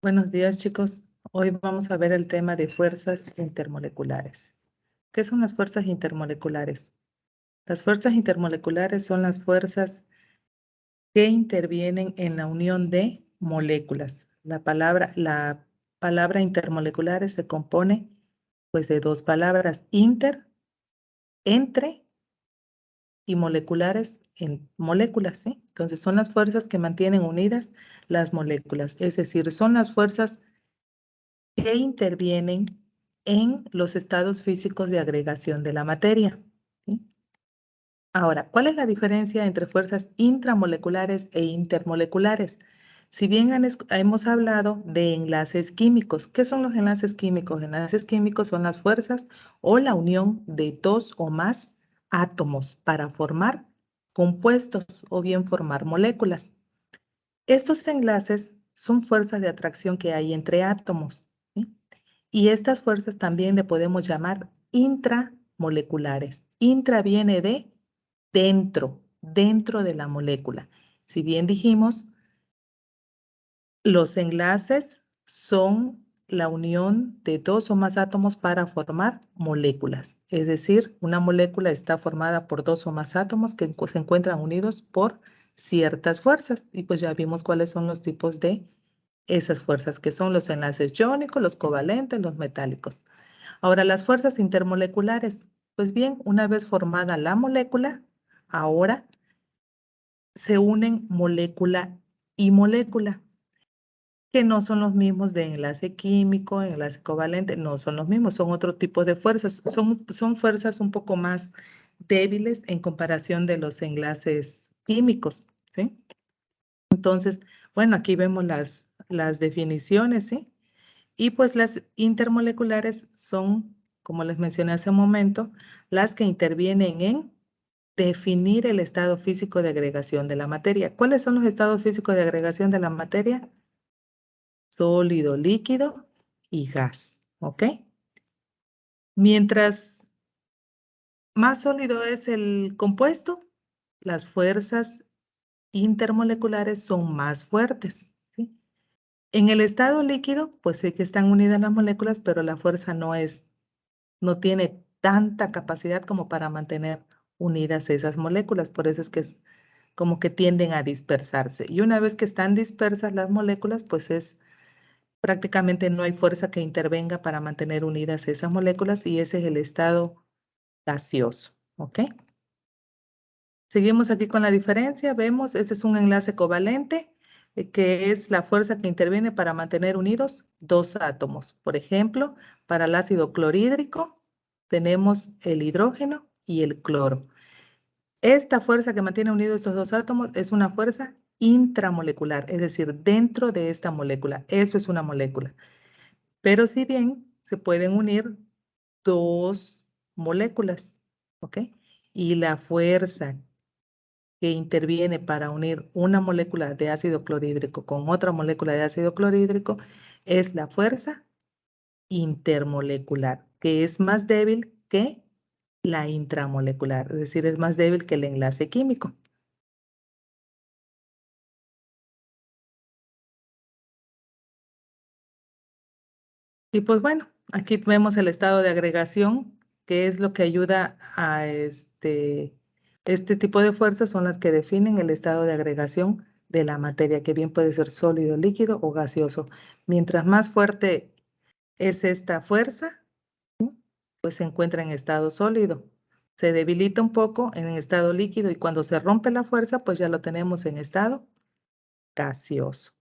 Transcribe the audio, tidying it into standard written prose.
Buenos días, chicos. Hoy vamos a ver el tema de fuerzas intermoleculares. ¿Qué son las fuerzas intermoleculares? Las fuerzas intermoleculares son las fuerzas que intervienen en la unión de moléculas. La palabra intermoleculares se compone pues de dos palabras, entre y moleculares, en moléculas, ¿sí? Entonces son las fuerzas que mantienen unidas las moléculas, es decir, son las fuerzas que intervienen en los estados físicos de agregación de la materia, ¿sí? Ahora, ¿cuál es la diferencia entre fuerzas intramoleculares e intermoleculares? Si bien hemos hablado de enlaces químicos, ¿qué son los enlaces químicos? Enlaces químicos son las fuerzas o la unión de dos o más átomos para formar compuestos o bien formar moléculas. Estos enlaces son fuerzas de atracción que hay entre átomos, ¿sí? Y estas fuerzas también le podemos llamar intramoleculares. Intra viene de dentro de la molécula. Si bien dijimos, los enlaces son la unión de dos o más átomos para formar moléculas. Es decir, una molécula está formada por dos o más átomos que se encuentran unidos por ciertas fuerzas. Y pues ya vimos cuáles son los tipos de esas fuerzas, que son los enlaces iónicos, los covalentes, los metálicos. Ahora, las fuerzas intermoleculares. Pues bien, una vez formada la molécula, ahora se unen molécula y molécula, que no son los mismos de enlace químico, enlace covalente, no son los mismos, son otro tipo de fuerzas. Son fuerzas un poco más débiles en comparación de los enlaces químicos, ¿sí? Entonces, bueno, aquí vemos las definiciones, ¿sí? Y pues las intermoleculares son, como les mencioné hace un momento, las que intervienen en definir el estado físico de agregación de la materia. ¿Cuáles son los estados físicos de agregación de la materia? Sólido, líquido y gas, ¿ok? Mientras más sólido es el compuesto, las fuerzas intermoleculares son más fuertes, ¿sí? En el estado líquido, pues sí que están unidas las moléculas, pero la fuerza no tiene tanta capacidad como para mantener unidas esas moléculas, por eso es que es como que tienden a dispersarse. Y una vez que están dispersas las moléculas, pues prácticamente no hay fuerza que intervenga para mantener unidas esas moléculas y ese es el estado gaseoso, ¿ok? Seguimos aquí con la diferencia, vemos, este es un enlace covalente, que es la fuerza que interviene para mantener unidos dos átomos. Por ejemplo, para el ácido clorhídrico tenemos el hidrógeno y el cloro. Esta fuerza que mantiene unidos estos dos átomos es una fuerza intramolecular, es decir, dentro de esta molécula. Eso es una molécula. Pero si bien se pueden unir dos moléculas, ¿ok? Y la fuerza que interviene para unir una molécula de ácido clorhídrico con otra molécula de ácido clorhídrico es la fuerza intermolecular, que es más débil que la intramolecular, es decir, es más débil que el enlace químico. Y pues bueno, aquí vemos el estado de agregación, que es lo que ayuda a este tipo de fuerzas son las que definen el estado de agregación de la materia, que bien puede ser sólido, líquido o gaseoso. Mientras más fuerte es esta fuerza, pues se encuentra en estado sólido. Se debilita un poco en estado líquido y cuando se rompe la fuerza, pues ya lo tenemos en estado gaseoso.